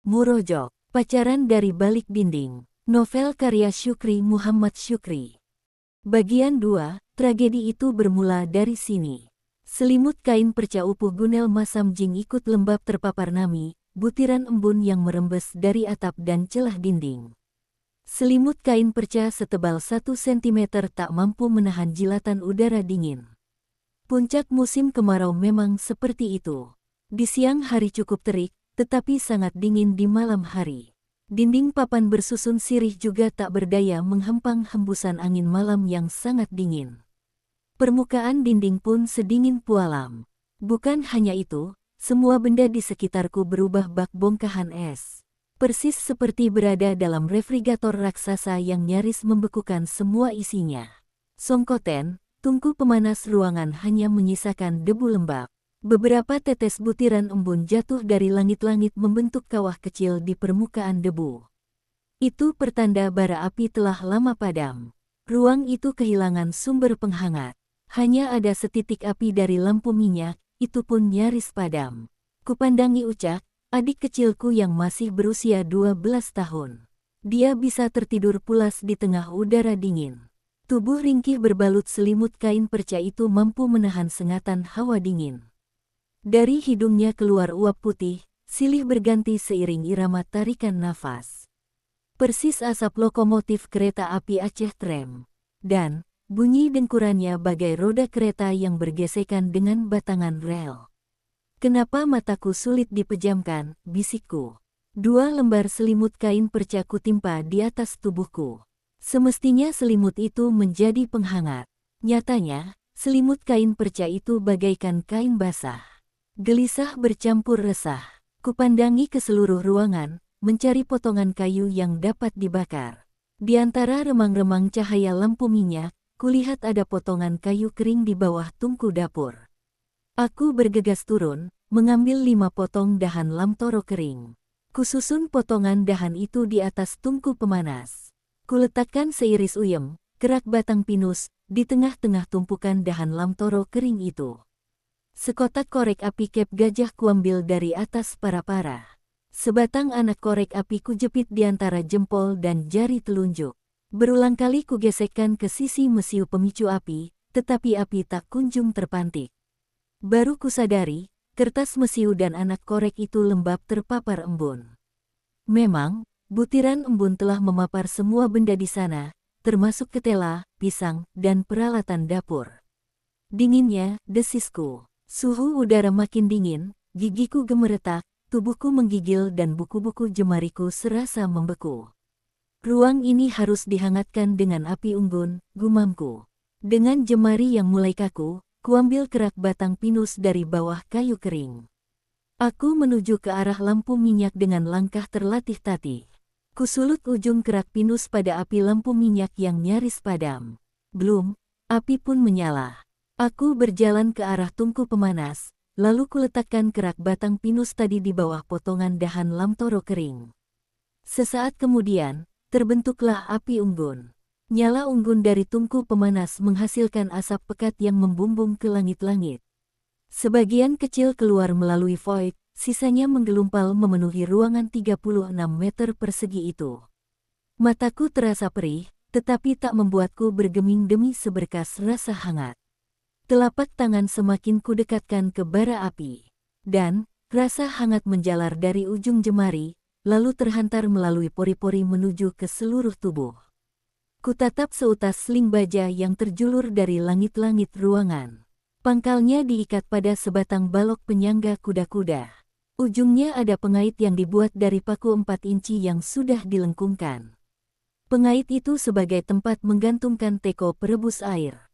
Murojok, Pacaran dari Balik Dinding. Novel karya Syukri Muhammad Syukri. Bagian 2, tragedi itu bermula dari sini. Selimut kain perca upuh Gunel Masam Jing ikut lembab terpapar nami, butiran embun yang merembes dari atap dan celah dinding. Selimut kain perca setebal 1 cm tak mampu menahan jilatan udara dingin. Puncak musim kemarau memang seperti itu. Di siang hari cukup terik, tetapi sangat dingin di malam hari. Dinding papan bersusun sirih juga tak berdaya menghempang hembusan angin malam yang sangat dingin. Permukaan dinding pun sedingin pualam. Bukan hanya itu, semua benda di sekitarku berubah bak bongkahan es. Persis seperti berada dalam refrigerator raksasa yang nyaris membekukan semua isinya. Songkoten, tungku pemanas ruangan hanya menyisakan debu lembab. Beberapa tetes butiran embun jatuh dari langit-langit membentuk kawah kecil di permukaan debu. Itu pertanda bara api telah lama padam. Ruang itu kehilangan sumber penghangat. Hanya ada setitik api dari lampu minyak, itu pun nyaris padam. Kupandangi Ucak, adik kecilku yang masih berusia 12 tahun. Dia bisa tertidur pulas di tengah udara dingin. Tubuh ringkih berbalut selimut kain perca itu mampu menahan sengatan hawa dingin. Dari hidungnya keluar uap putih, silih berganti seiring irama tarikan nafas. Persis asap lokomotif kereta api Aceh Tram. Dan, bunyi dengkurannya bagai roda kereta yang bergesekan dengan batangan rel. Kenapa mataku sulit dipejamkan, bisikku. 2 lembar selimut kain perca kutimpa di atas tubuhku. Semestinya selimut itu menjadi penghangat. Nyatanya, selimut kain perca itu bagaikan kain basah. Gelisah bercampur resah. Kupandangi ke seluruh ruangan, mencari potongan kayu yang dapat dibakar. Di antara remang-remang cahaya lampu minyak, kulihat ada potongan kayu kering di bawah tungku dapur. Aku bergegas turun, mengambil 5 potong dahan lamtoro kering. Kususun potongan dahan itu di atas tungku pemanas. Kuletakkan seiris uyem, kerak batang pinus, di tengah-tengah tumpukan dahan lamtoro kering itu. Sekotak korek api kep gajah kuambil dari atas para-para. Sebatang anak korek api kujepit di antara jempol dan jari telunjuk. Berulang kali kugesekkan ke sisi mesiu pemicu api, tetapi api tak kunjung terpantik. Baru kusadari, kertas mesiu dan anak korek itu lembab terpapar embun. Memang, butiran embun telah memapar semua benda di sana, termasuk ketela, pisang, dan peralatan dapur. Dinginnya, desisku. Suhu udara makin dingin, gigiku gemeretak, tubuhku menggigil dan buku-buku jemariku serasa membeku. Ruang ini harus dihangatkan dengan api unggun, gumamku. Dengan jemari yang mulai kaku, kuambil kerak batang pinus dari bawah kayu kering. Aku menuju ke arah lampu minyak dengan langkah terlatih-tatih. Kusulut ujung kerak pinus pada api lampu minyak yang nyaris padam. Belum, api pun menyala. Aku berjalan ke arah tungku pemanas, lalu kuletakkan kerak batang pinus tadi di bawah potongan dahan lamtoro kering. Sesaat kemudian, terbentuklah api unggun. Nyala unggun dari tungku pemanas menghasilkan asap pekat yang membumbung ke langit-langit. Sebagian kecil keluar melalui void, sisanya menggelumpal memenuhi ruangan 36 meter persegi itu. Mataku terasa perih, tetapi tak membuatku bergeming demi seberkas rasa hangat. Telapak tangan semakin kudekatkan ke bara api. Dan, rasa hangat menjalar dari ujung jemari, lalu terhantar melalui pori-pori menuju ke seluruh tubuh. Kutatap seutas seling baja yang terjulur dari langit-langit ruangan. Pangkalnya diikat pada sebatang balok penyangga kuda-kuda. Ujungnya ada pengait yang dibuat dari paku 4 inci yang sudah dilengkungkan. Pengait itu sebagai tempat menggantungkan teko perebus air.